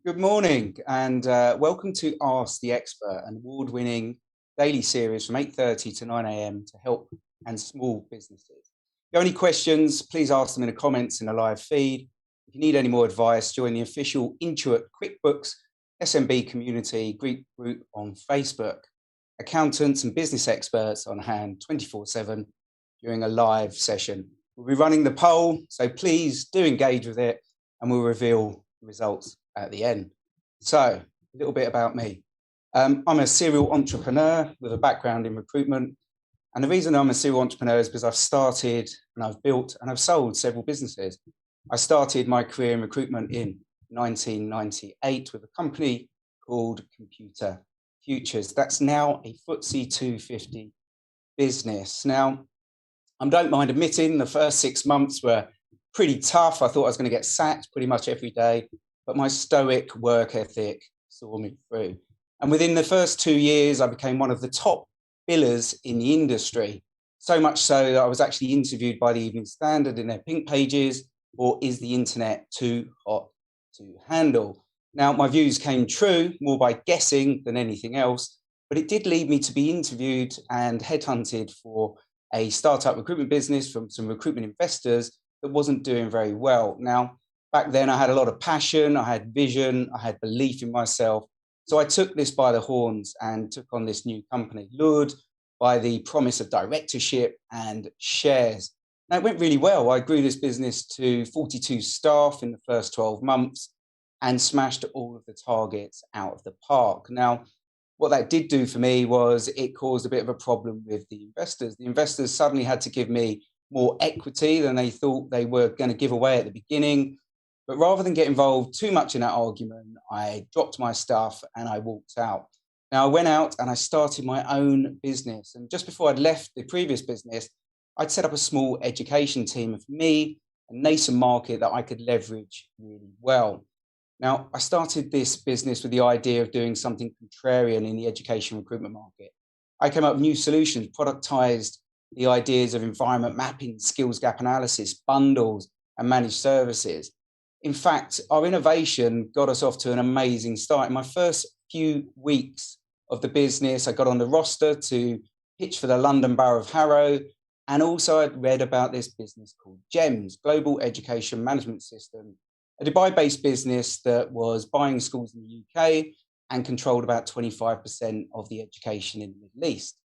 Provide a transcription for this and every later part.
Good morning and welcome to Ask the Expert, an award-winning daily series from 8:30 to 9 a.m. to help and small businesses. If you have any questions, please ask them in the comments in the live feed. If you need any more advice, join the official Intuit QuickBooks SMB community group on Facebook. Accountants and business experts on hand 24/7 during a live session. We'll be running the poll, so please do engage with it and we'll reveal the results at the end. So, a little bit about me. I'm a serial entrepreneur with a background in recruitment. And the reason I'm a serial entrepreneur is because I've started and I've built and I've sold several businesses. I started my career in recruitment in 1998 with a company called Computer Futures. That's now a FTSE 250 business. Now, I don't mind admitting the first 6 months were pretty tough. I thought I was going to get sacked pretty much every day, but my stoic work ethic saw me through. And within the first 2 years, I became one of the top billers in the industry. So much so that I was actually interviewed by the Evening Standard in their pink pages, or is the internet too hot to handle? Now, my views came true more by guessing than anything else, but it did lead me to be interviewed and headhunted for a startup recruitment business from some recruitment investors that wasn't doing very well. Now, back then I had a lot of passion, I had vision, I had belief in myself. So I took this by the horns and took on this new company, lured by the promise of directorship and shares. Now, it went really well. I grew this business to 42 staff in the first 12 months and smashed all of the targets out of the park. Now, what that did do for me was it caused a bit of a problem with the investors. The investors suddenly had to give me more equity than they thought they were going to give away at the beginning. But rather than get involved too much in that argument, I dropped my stuff and I walked out. Now, I went out and I started my own business. And just before I'd left the previous business, I'd set up a small education team. And for me, a nascent market that I could leverage really well. Now, I started this business with the idea of doing something contrarian in the education recruitment market. I came up with new solutions, productized the ideas of environment mapping, skills gap analysis, bundles, and managed services. In fact, our innovation got us off to an amazing start. In my first few weeks of the business, I got on the roster to pitch for the London Borough of Harrow. And also I'd read about this business called GEMS, Global Education Management System, a Dubai-based business that was buying schools in the UK and controlled about 25% of the education in the Middle East.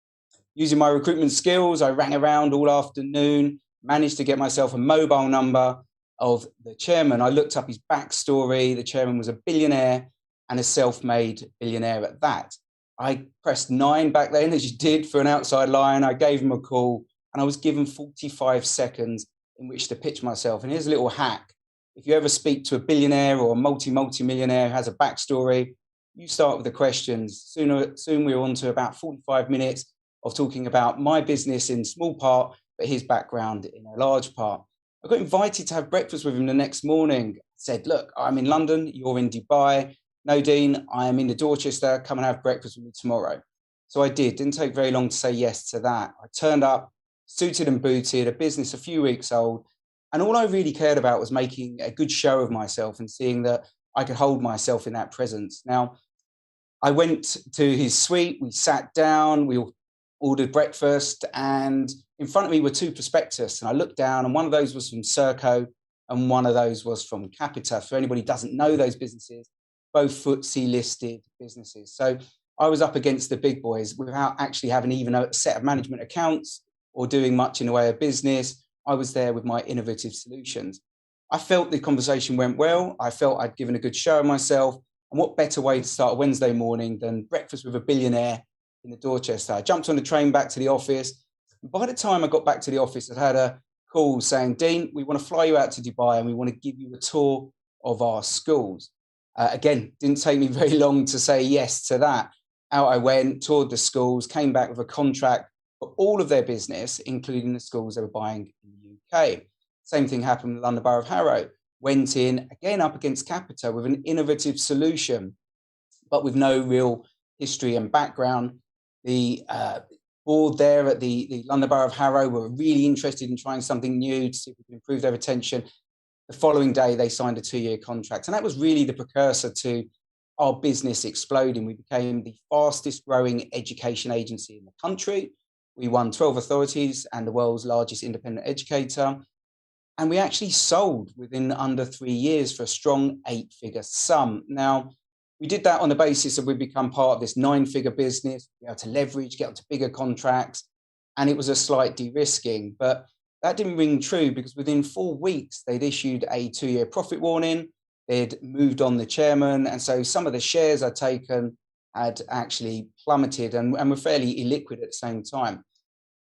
Using my recruitment skills, I rang around all afternoon, managed to get myself a mobile number of the chairman. I looked up his backstory. The chairman was a billionaire and a self-made billionaire at that. I pressed 9 back then, as you did for an outside line. I gave him a call and I was given 45 seconds in which to pitch myself. And here's a little hack. If you ever speak to a billionaire or a multi-millionaire who has a backstory, you start with the questions. Soon we were on to about 45 minutes of talking about my business in small part, but his background in a large part. I got invited to have breakfast with him the next morning. I said, look, I'm in London, you're in Dubai. No, Dean, I am in the Dorchester. Come and have breakfast with me tomorrow. So I did. Didn't take very long to say yes to that. I turned up, suited and booted, a business a few weeks old. And all I really cared about was making a good show of myself and seeing that I could hold myself in that presence. Now, I went to his suite, we sat down, we ordered breakfast, and in front of me were 2 prospectus. And I looked down, and one of those was from Serco, and one of those was from Capita. For anybody who doesn't know those businesses, both FTSE listed businesses. So I was up against the big boys without actually having even a set of management accounts or doing much in the way of business. I was there with my innovative solutions. I felt the conversation went well. I felt I'd given a good show of myself. And what better way to start a Wednesday morning than breakfast with a billionaire in the Dorchester? I jumped on the train back to the office. By the time I got back to the office, I'd had a call saying, Dean, we want to fly you out to Dubai and we want to give you a tour of our schools. Again, didn't take me very long to say yes to that. Out I went, toured the schools, came back with a contract for all of their business, including the schools they were buying in the UK. Same thing happened with London Borough of Harrow. Went in, again, up against Capita with an innovative solution, but with no real history and background. The board there at the London Borough of Harrow were really interested in trying something new to see if we could improve their retention. The following day, they signed a 2-year contract. And that was really the precursor to our business exploding. We became the fastest growing education agency in the country. We won 12 authorities and the world's largest independent educator. And we actually sold within under 3 years for a strong 8-figure sum. Now, we did that on the basis of we'd become part of this 9-figure business, be able to leverage, get onto bigger contracts. And it was a slight de-risking. But that didn't ring true because within 4 weeks, they'd issued a 2-year profit warning. They'd moved on the chairman. And so some of the shares I'd taken had actually plummeted and were fairly illiquid at the same time.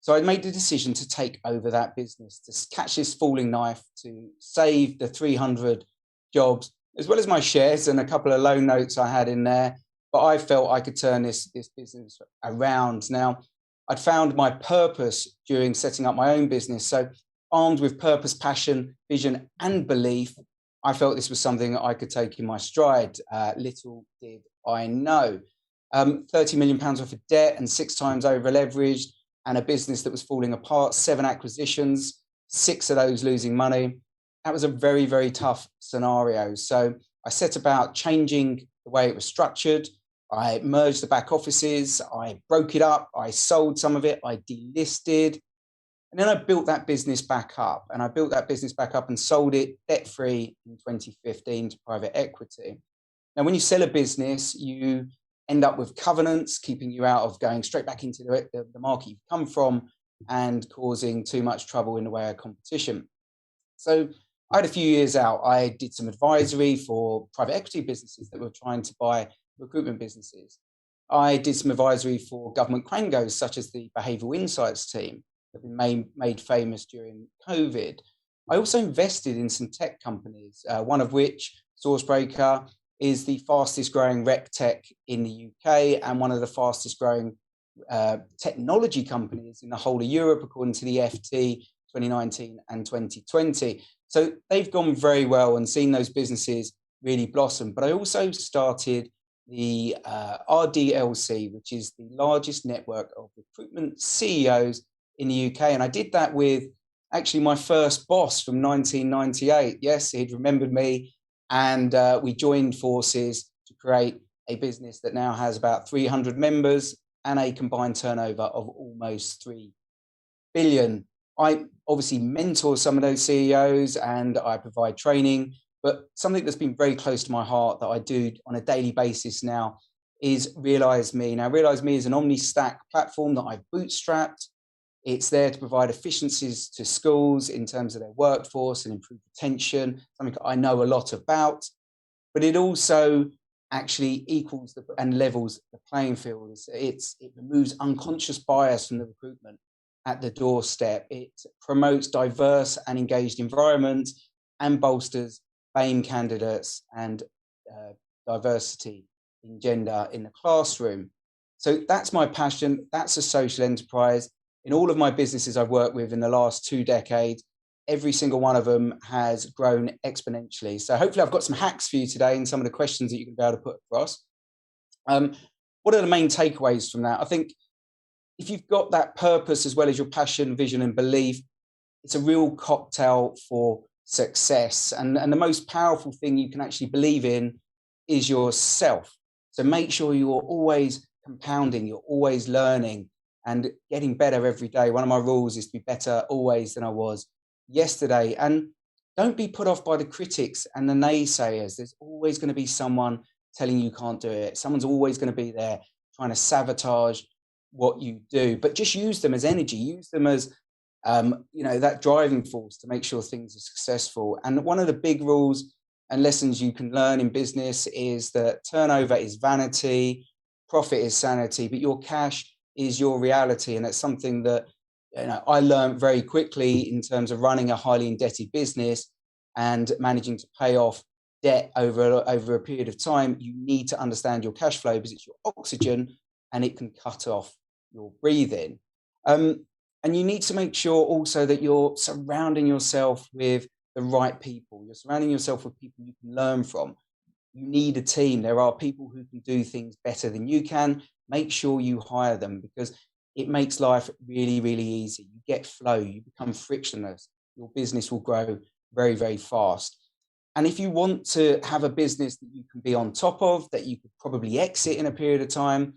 So I made the decision to take over that business, to catch this falling knife, to save the 300 jobs, as well as my shares and a couple of loan notes I had in there. But I felt I could turn this business around. Now, I'd found my purpose during setting up my own business. So armed with purpose, passion, vision, and belief, I felt this was something that I could take in my stride. Little did I know. £30 million worth of debt and 6 times over leveraged, and a business that was falling apart, 7 acquisitions, 6 of those losing money. That was a very, very tough scenario. So I set about changing the way it was structured. I merged the back offices, I broke it up, I sold some of it, I delisted, and then I built that business back up. And I built that business back up and sold it debt-free in 2015 to private equity. Now, when you sell a business, you end up with covenants keeping you out of going straight back into the market you've come from and causing too much trouble in the way of competition. So I had a few years out. I did some advisory for private equity businesses that were trying to buy recruitment businesses. I did some advisory for government quangos, such as the Behavioural Insights team that have been made famous during COVID. I also invested in some tech companies, one of which, Sourcebreaker, is the fastest growing rec tech in the UK and one of the fastest growing technology companies in the whole of Europe, according to the FT 2019 and 2020. So they've gone very well and seen those businesses really blossom. But I also started the RDLC, which is the largest network of recruitment CEOs in the UK. And I did that with actually my first boss from 1998. Yes, he'd remembered me. And we joined forces to create a business that now has about 300 members and a combined turnover of almost 3 billion. I obviously mentor some of those CEOs and I provide training, but something that's been very close to my heart that I do on a daily basis now is Realise Me. Now, Realise Me is an omni-stack platform that I've bootstrapped. It's there to provide efficiencies to schools in terms of their workforce and improve retention, something I know a lot about, but it also actually equals and levels the playing field. It removes unconscious bias from the recruitment at the doorstep. It promotes diverse and engaged environments and bolsters BAME candidates and diversity in gender in the classroom. So that's my passion. That's a social enterprise. In all of my businesses I've worked with in the last 2 decades, every single one of them has grown exponentially. So hopefully I've got some hacks for you today and some of the questions that you can be able to put across. What are the main takeaways from that? I think if you've got that purpose as well as your passion, vision, and belief, it's a real cocktail for success. And the most powerful thing you can actually believe in is yourself. So make sure you're always compounding, you're always learning and getting better every day. One of my rules is to be better always than I was yesterday. And don't be put off by the critics and the naysayers. There's always going to be someone telling you can't do it. Someone's always going to be there trying to sabotage what you do. But just use them as energy. Use them as that driving force to make sure things are successful. And one of the big rules and lessons you can learn in business is that turnover is vanity, profit is sanity, but your cash is your reality. And it's something that I learned very quickly in terms of running a highly indebted business and managing to pay off debt over a period of time. You need to understand your cash flow because it's your oxygen and it can cut off your breathing. And you need to make sure also that you're surrounding yourself with the right people. You're surrounding yourself with people you can learn from. You need a team. There are people who can do things better than you can. Make sure you hire them because it makes life really, really easy. You get flow, you become frictionless. Your business will grow very, very fast. And if you want to have a business that you can be on top of, that you could probably exit in a period of time,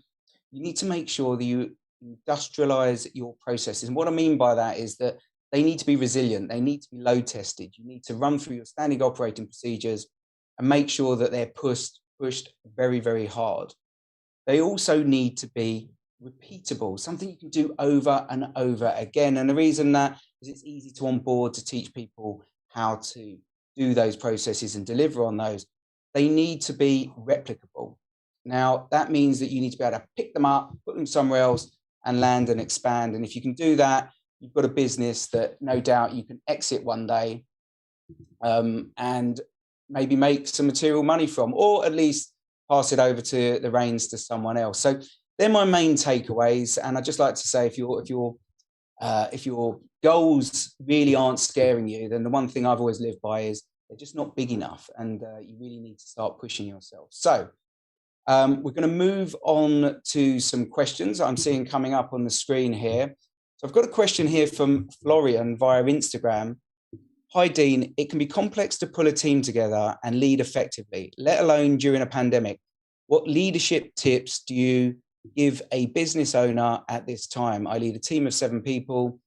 you need to make sure that you industrialize your processes. And what I mean by that is that they need to be resilient. They need to be load tested. You need to run through your standard operating procedures and make sure that they're pushed very, very hard. They also need to be repeatable, something you can do over and over again. And the reason that is it's easy to onboard, to teach people how to do those processes and deliver on those. They need to be replicable. Now, that means that you need to be able to pick them up, put them somewhere else, and land and expand. And if you can do that, you've got a business that no doubt you can exit one day and maybe make some material money from, or at least pass it over to the reins to someone else. So they're my main takeaways. And I'd just like to say, if your goals really aren't scaring you, then the one thing I've always lived by is they're just not big enough, and you really need to start pushing yourself. So we're going to move on to some questions I'm seeing coming up on the screen here. So I've got a question here from Florian via Instagram. Hi, Dean. It can be complex to pull a team together and lead effectively, let alone during a pandemic. What leadership tips do you give a business owner at this time? I lead a team of 7 people,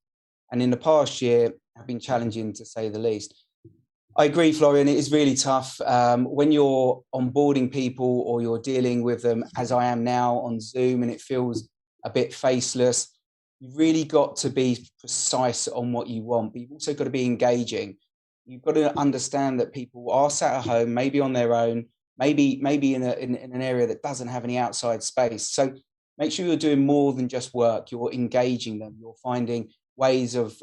and in the past year have been challenging, to say the least. I agree, Florian. It is really tough when you're onboarding people or you're dealing with them, as I am now on Zoom, and it feels a bit faceless. You've really got to be precise on what you want, but you've also got to be engaging. You've got to understand that people are sat at home, maybe on their own, maybe in an area that doesn't have any outside space. So make sure you're doing more than just work. You're engaging them. You're finding ways of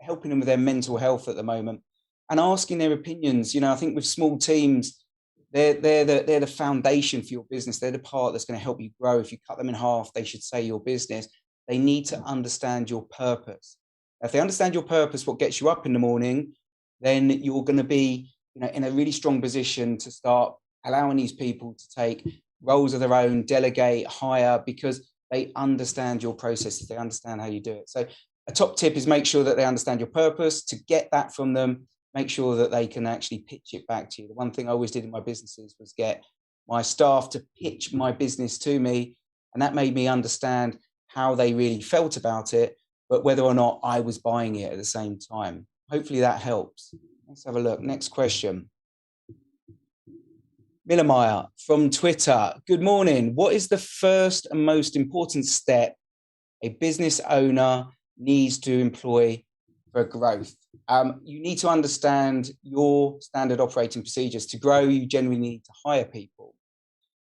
helping them with their mental health at the moment, and asking their opinions. I think with small teams, they're the foundation for your business. They're the part that's going to help you grow. If you cut them in half, they should say your business. They need to understand your purpose. If they understand your purpose, what gets you up in the morning, then you're going to be in a really strong position to start allowing these people to take roles of their own, delegate, hire, because they understand your processes. They understand how you do it. So a top tip is make sure that they understand your purpose. To get that from them, make sure that they can actually pitch it back to you. The one thing I always did in my businesses was get my staff to pitch my business to me, and that made me understand how they really felt about it, but whether or not I was buying it at the same time. Hopefully that helps. Let's have a look. Next question. Millermeyer from Twitter. Good morning. What is the first and most important step a business owner needs to employ for growth? You need to understand your standard operating procedures. To grow, you generally need to hire people.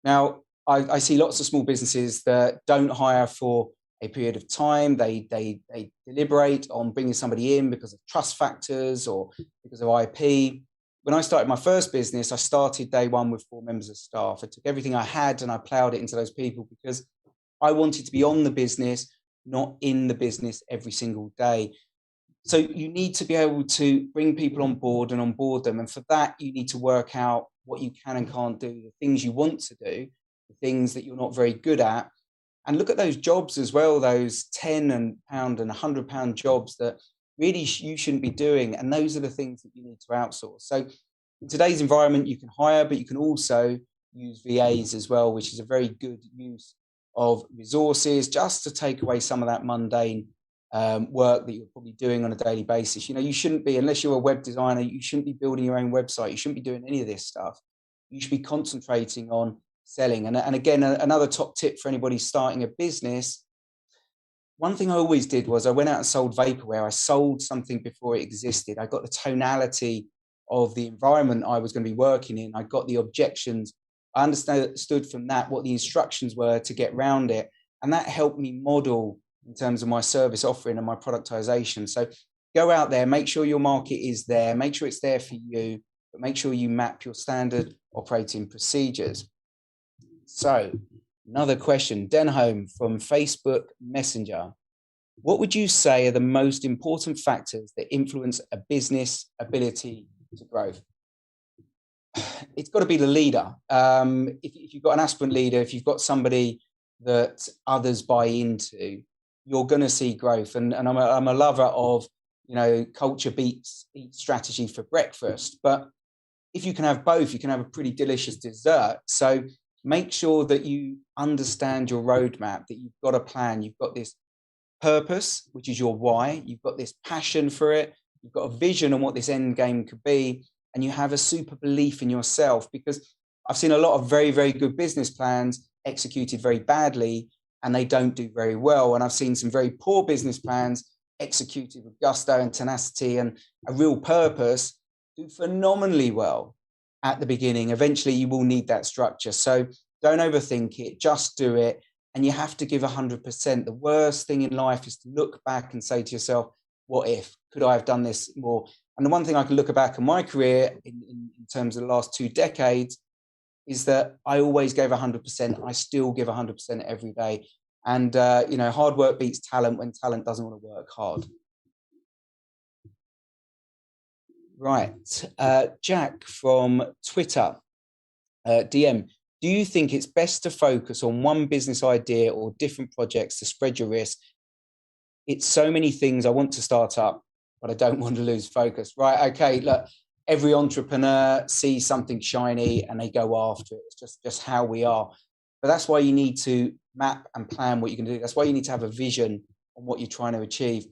Now, I see lots of small businesses that don't hire for a period of time. They deliberate on bringing somebody in because of trust factors or because of IP. When I started my first business, I started day one with 4 members of staff. I took everything I had and I plowed it into those people because I wanted to be on the business, not in the business every single day. So you need to be able to bring people on board and onboard them. And for that, you need to work out what you can and can't do, the things you want to do, the things that you're not very good at. And look at those jobs as well, those £10 and £100 jobs that really you shouldn't be doing. And those are the things that you need to outsource. So in today's environment, you can hire, but you can also use VAs as well, which is a very good use of resources just to take away some of that mundane work that you're probably doing on a daily basis. You shouldn't be, unless you're a web designer, you shouldn't be building your own website. You shouldn't be doing any of this stuff. You should be concentrating on selling. And again, another top tip for anybody starting a business. One thing I always did was I went out and sold vaporware. I sold something before it existed. I got the tonality of the environment I was going to be working in. I got the objections. I understood from that what the instructions were to get around it. And that helped me model in terms of my service offering and my productization. So go out there, make sure your market is there, make sure it's there for you, but make sure you map your standard operating procedures. So another question, Denholm from Facebook Messenger. What would you say are the most important factors that influence a business ability to grow? It's got to be the leader. If you've got an aspirant leader, if you've got somebody that others buy into, you're going to see growth. And I'm a lover of culture beats eat strategy for breakfast. But if you can have both, you can have a pretty delicious dessert. So make sure that you understand your roadmap, that you've got a plan, you've got this purpose, which is your why, you've got this passion for it, you've got a vision on what this end game could be, and you have a super belief in yourself. Because I've seen a lot of very, very good business plans executed very badly, and they don't do very well. And I've seen some very poor business plans executed with gusto and tenacity and a real purpose do phenomenally well at the beginning. Eventually, you will need that structure. So don't overthink it, just do it. And you have to give 100%. The worst thing in life is to look back and say to yourself, what if? Could I have done this more? And the one thing I can look back on my career in terms of the last 2 decades is that I always gave 100%. I still give 100% every day. And, hard work beats talent when talent doesn't want to work hard. Right. Jack from Twitter, DM. Do you think it's best to focus on one business idea or different projects to spread your risk? It's so many things I want to start up, but I don't want to lose focus. Right. Okay. Look, every entrepreneur sees something shiny and they go after it. It's just how we are. But that's why you need to map and plan what you can do. That's why you need to have a vision on what you're trying to achieve.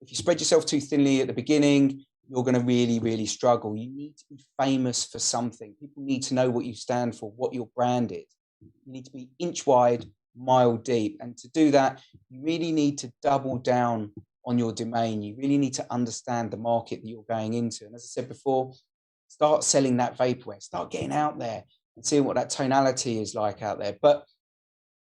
If you spread yourself too thinly at the beginning, you're going to really, really struggle. You need to be famous for something. People need to know what you stand for, what your brand is. You need to be inch wide, mile deep. And to do that, you really need to double down on your domain. You really need to understand the market that you're going into. And as I said before, start selling that vaporware, start getting out there and seeing what that tonality is like out there. But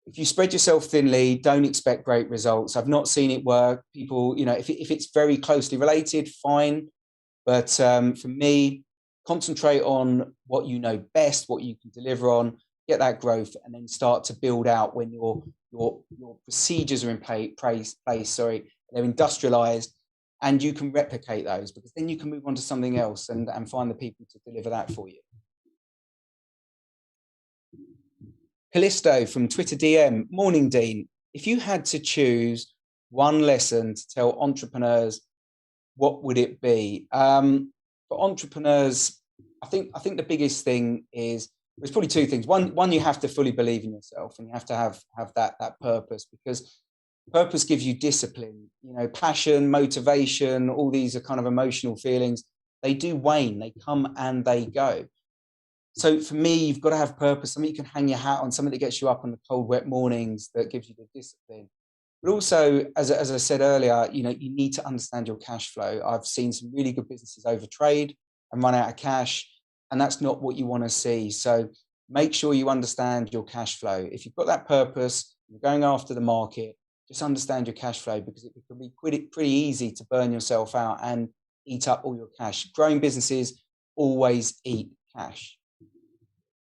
if you spread yourself thinly, don't expect great results. I've not seen it work. People, if it's very closely related, fine. But for me, concentrate on what you know best, what you can deliver on, get that growth, and then start to build out when your procedures are in place, they're industrialized, and you can replicate those, because then you can move on to something else and find the people to deliver that for you. Callisto from Twitter DM. Morning, Dean. If you had to choose one lesson to tell entrepreneurs, what would it be? For entrepreneurs, I think the biggest thing is, there's probably 2 things. One, you have to fully believe in yourself, and you have to have that purpose, because purpose gives you discipline. Passion, motivation, all these are kind of emotional feelings. They do wane, they come and they go. So for me, you've got to have purpose, something you can hang your hat on, something that gets you up on the cold, wet mornings, that gives you the discipline. But also, as I said earlier, you need to understand your cash flow. I've seen some really good businesses overtrade and run out of cash, and that's not what you want to see. So make sure you understand your cash flow. If you've got that purpose, you're going after the market, just understand your cash flow, because it can be pretty easy to burn yourself out and eat up all your cash. Growing businesses always eat cash.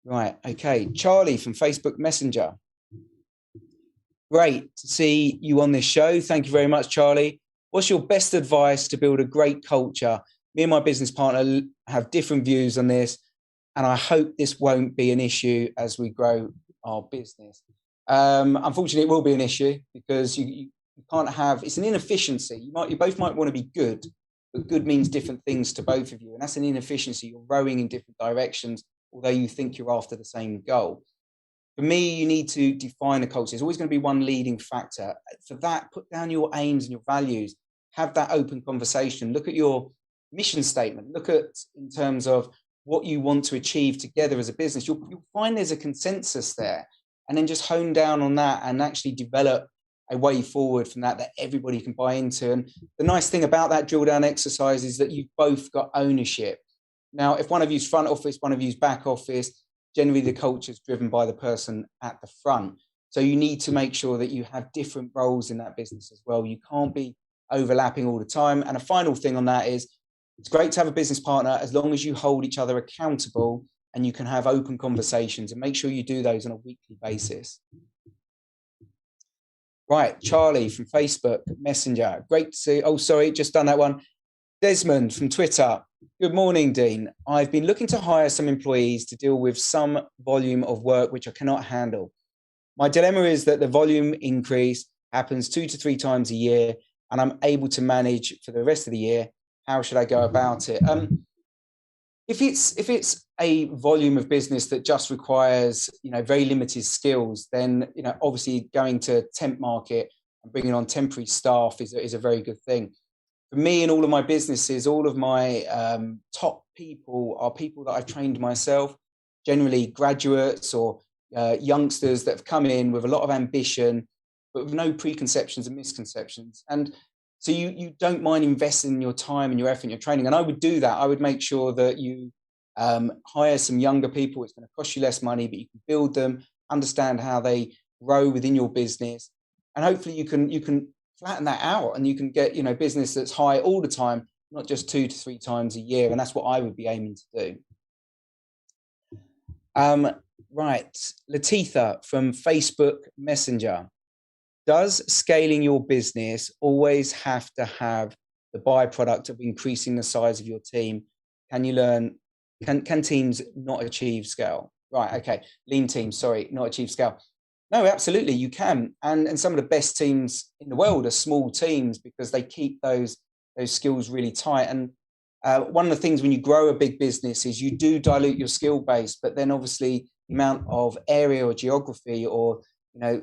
Right. Okay. Charlie from Facebook Messenger. Great to see you on this show. Thank you very much, Charlie. What's your best advice to build a great culture? Me and my business partner have different views on this, and I hope this won't be an issue as we grow our business. Unfortunately, it will be an issue, because you can't have, it's an inefficiency. You both might want to be good, but good means different things to both of you. And that's an inefficiency. You're rowing in different directions, although you think you're after the same goal. For me, you need to define a culture. There's always going to be one leading factor. For that, put down your aims and your values. Have that open conversation. Look at your mission statement. Look at, in terms of what you want to achieve together as a business. You'll find there's a consensus there. And then just hone down on that and actually develop a way forward from that everybody can buy into. And the nice thing about that drill down exercise is that you've both got ownership. Now, if one of you's front office, one of you's back office, generally the culture is driven by the person at the front. So you need to make sure that you have different roles in that business as well. You can't be overlapping all the time. And a final thing on that is, it's great to have a business partner as long as you hold each other accountable and you can have open conversations, and make sure you do those on a weekly basis. Right, Charlie from Facebook Messenger. Great to see. Oh, sorry, just done that one. Desmond from Twitter. Good morning, Dean. I've been looking to hire some employees to deal with some volume of work which I cannot handle. My dilemma is that the volume increase happens 2 to 3 times a year, and I'm able to manage for the rest of the year. how should I go about it? If it's a volume of business that just requires, very limited skills, then, obviously going to temp market and bringing on temporary staff is a very good thing. For me, in all of my businesses, all of my top people are people that I've trained myself, generally graduates or youngsters that have come in with a lot of ambition, but with no preconceptions and misconceptions. And so you don't mind investing in your time and your effort and your training. And I would do that. I would make sure that you hire some younger people. It's going to cost you less money, but you can build them, understand how they grow within your business, and hopefully you can flatten that out and you can get business that's high all the time, not just 2 to 3 times a year. And that's what I would be aiming to do. Right, Latifah from Facebook Messenger. Does scaling your business always have to have the byproduct of increasing the size of your team? Can teams not achieve scale? Right, okay. Lean teams, sorry, not achieve scale. No, absolutely, you can. And some of the best teams in the world are small teams because they keep those skills really tight. And one of the things when you grow a big business is you do dilute your skill base, but then obviously the amount of area or geography or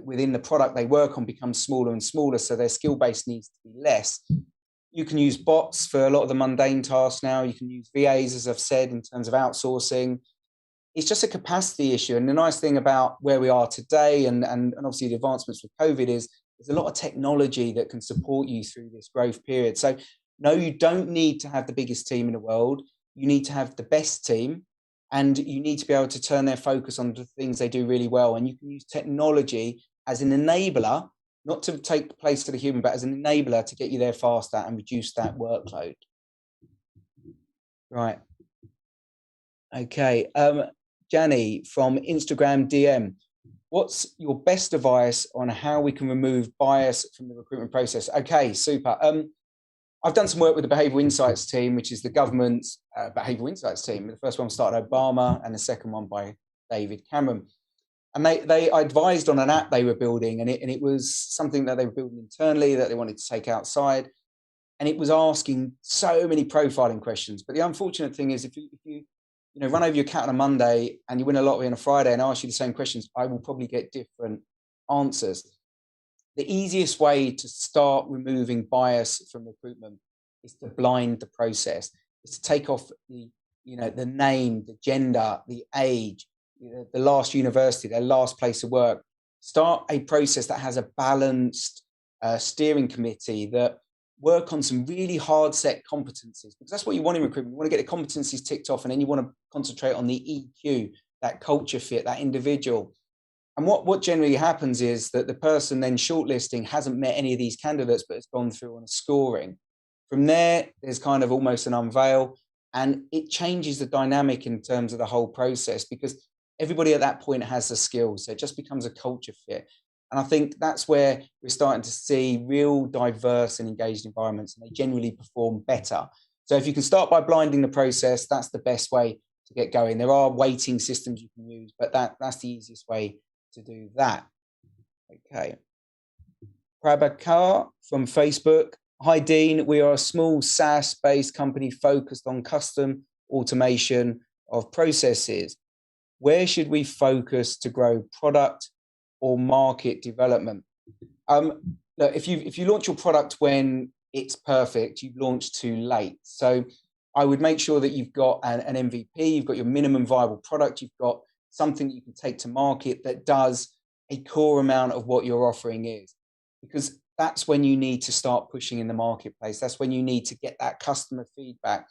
within the product they work on becomes smaller and smaller, so their skill base needs to be less. You can use bots for a lot of the mundane tasks now. You can use VAs, as I've said, in terms of outsourcing. It's just a capacity issue. And the nice thing about where we are today and obviously the advancements with COVID is there's a lot of technology that can support you through this growth period. So no, you don't need to have the biggest team in the world. You need to have the best team, and you need to be able to turn their focus on the things they do really well. And you can use technology as an enabler, not to take the place of the human, but as an enabler to get you there faster and reduce that workload. Right. Okay. Jani from Instagram DM. What's your best advice on how we can remove bias from the recruitment process? Okay, super. I've done some work with the Behavioural Insights team, which is the government's Behavioural Insights team. The first one started Obama and the second one by David Cameron. And they advised on an app they were building, and it was something that they were building internally that they wanted to take outside. And it was asking so many profiling questions. But the unfortunate thing is if you run over your cat on a Monday and you win a lottery on a Friday and ask you the same questions, I will probably get different answers. The easiest way to start removing bias from recruitment is to blind the process. It's to take off the name, the gender, the age, the last university, their last place of work. Start a process that has a balanced steering committee that work on some really hard set competencies, because that's what you want in recruitment. You want to get the competencies ticked off, and then you want to concentrate on the EQ, that culture fit, that individual. And what generally happens is that the person then shortlisting hasn't met any of these candidates, but it's gone through on a scoring. From there, there's kind of almost an unveil, and it changes the dynamic in terms of the whole process, because everybody at that point has the skills. So it just becomes a culture fit. And I think that's where we're starting to see real diverse and engaged environments, and they generally perform better. So if you can start by blinding the process, that's the best way to get going. There are weighting systems you can use, but that's the easiest way to do that. Okay. Prabhakar from Facebook. Hi, Dean. We are a small SaaS-based company focused on custom automation of processes. Where should we focus to grow product or market development? Look, if you launch your product when it's perfect, you've launched too late. So I would make sure that you've got an MVP, you've got your minimum viable product, you've got something that you can take to market that does a core amount of what your offering is, because that's when you need to start pushing in the marketplace. That's when you need to get that customer feedback.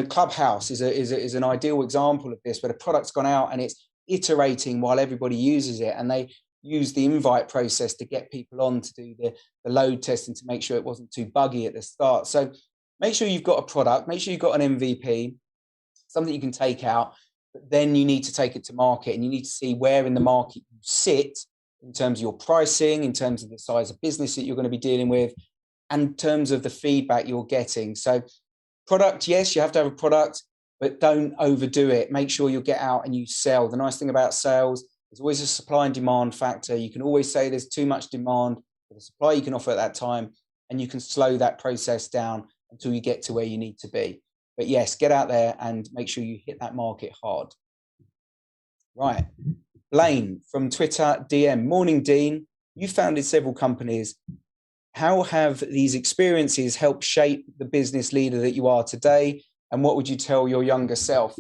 Clubhouse is an ideal example of this, where the product's gone out and it's iterating while everybody uses it, and they use the invite process to get people on to do the load testing to make sure it wasn't too buggy at the start. So make sure you've got a product, make sure you've got an MVP, something you can take out, but then you need to take it to market, and you need to see where in the market you sit in terms of your pricing, in terms of the size of business that you're going to be dealing with, and in terms of the feedback you're getting. So product, yes, you have to have a product, but don't overdo it. Make sure you get out and you sell. The nice thing about sales, there's always a supply and demand factor. You can always say there's too much demand for the supply you can offer at that time, and you can slow that process down until you get to where you need to be. But yes, get out there and make sure you hit that market hard. Right. Blaine from Twitter DM. Morning, Dean. You founded several companies. How have these experiences helped shape the business leader that you are today? And what would you tell your younger self?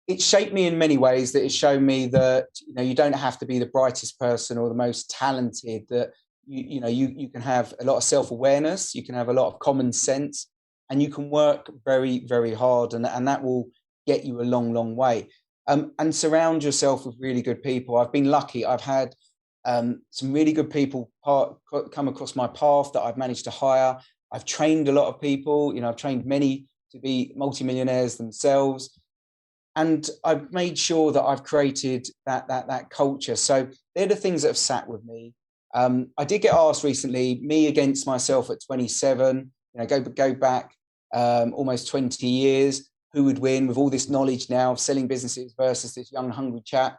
It shaped me in many ways. That it's shown me that you don't have to be the brightest person or the most talented. That you can have a lot of self-awareness. You can have a lot of common sense, and you can work very, very hard, and that will get you a long, long way. And surround yourself with really good people. I've been lucky. I've had some really good people come across my path that I've managed to hire. I've trained a lot of people. I've trained many to be multimillionaires themselves. And I've made sure that I've created that culture. So they're the things that have sat with me. I did get asked recently, me against myself at 27, go back almost 20 years, who would win with all this knowledge now of selling businesses versus this young, hungry chap.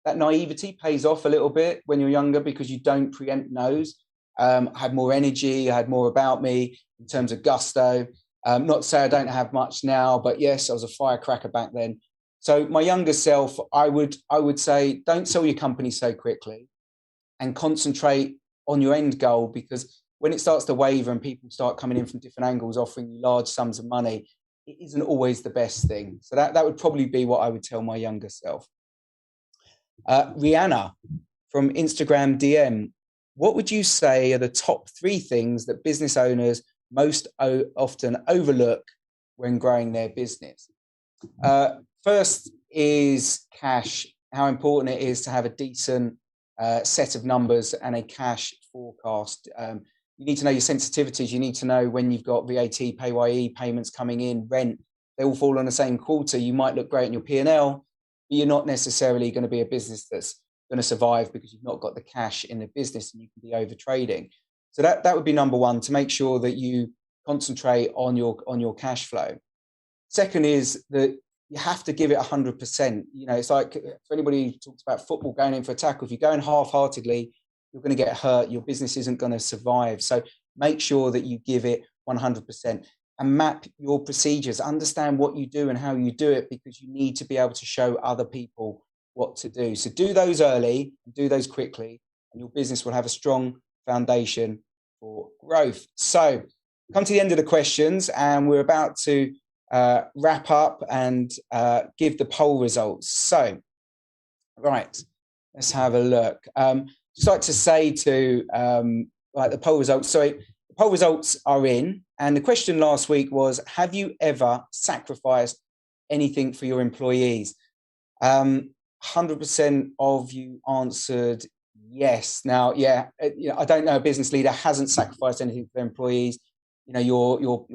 That naivety pays off a little bit when you're younger because you don't preempt no's. I had more energy, I had more about me in terms of gusto. Not to say I don't have much now, but yes, I was a firecracker back then. So my younger self, I would say, don't sell your company so quickly and concentrate on your end goal, because when it starts to waver and people start coming in from different angles, offering you large sums of money, it isn't always the best thing. So that would probably be what I would tell my younger self. Rihanna from Instagram DM. What would you say are the top 3 things that business owners most often overlook when growing their business? First is cash, how important it is to have a decent set of numbers and a cash forecast. You need to know your sensitivities. You need to know when you've got VAT, PAYE payments coming in, rent. They all fall on the same quarter. You might look great in your P&L, but you're not necessarily going to be a business that's going to survive because you've not got the cash in the business, and you can be over trading. So that would be number one, to make sure that you concentrate on your cash flow. Second is that you have to give it 100%. It's like for anybody who talks about football going in for a tackle, if you're going half-heartedly, you're going to get hurt. Your business isn't going to survive. So make sure that you give it 100% and map your procedures. Understand what you do and how you do it, because you need to be able to show other people what to do. So do those early, do those quickly, and your business will have a strong foundation for growth. So come to the end of the questions, and we're about to wrap up and give the poll results. So, right, let's have a look. Just like to say to the poll results. So the poll results are in, and the question last week was, have you ever sacrificed anything for your employees? 100% of you answered yes. Now, I don't know a business leader hasn't sacrificed anything for their employees. You're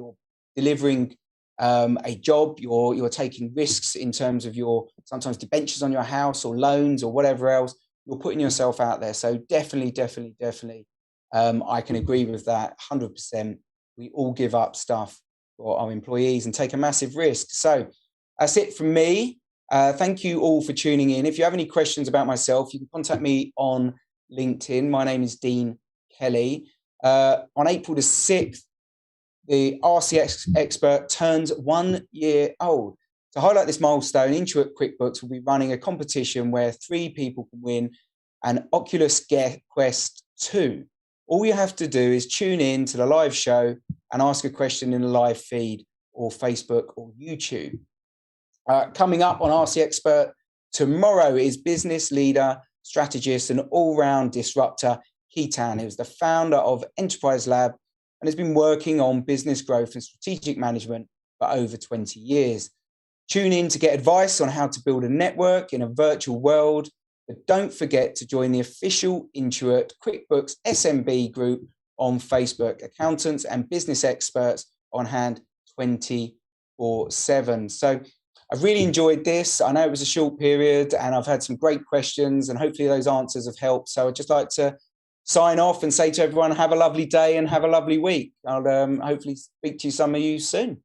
delivering a job. You're taking risks in terms of your sometimes debentures on your house or loans or whatever else. You're putting yourself out there. So definitely, I can agree with that 100%. We all give up stuff for our employees and take a massive risk. So that's it from me. Thank you all for tuning in. If you have any questions about myself, you can contact me on LinkedIn. My name is Dean Kelly. On April the 6th, the RCX expert turns 1 year old. To highlight this milestone, Intuit QuickBooks will be running a competition where 3 people can win an Oculus Quest 2. All you have to do is tune in to the live show and ask a question in the live feed or Facebook or YouTube. Coming up on RC Expert tomorrow is business leader, strategist, and all-round disruptor, Ketan, who's the founder of Enterprise Lab and has been working on business growth and strategic management for over 20 years. Tune in to get advice on how to build a network in a virtual world. But don't forget to join the official Intuit QuickBooks SMB group on Facebook. Accountants and business experts on hand 24/7. So I've really enjoyed this. I know it was a short period and I've had some great questions, and hopefully those answers have helped. So I'd just like to sign off and say to everyone, have a lovely day and have a lovely week. I'll hopefully speak to some of you soon.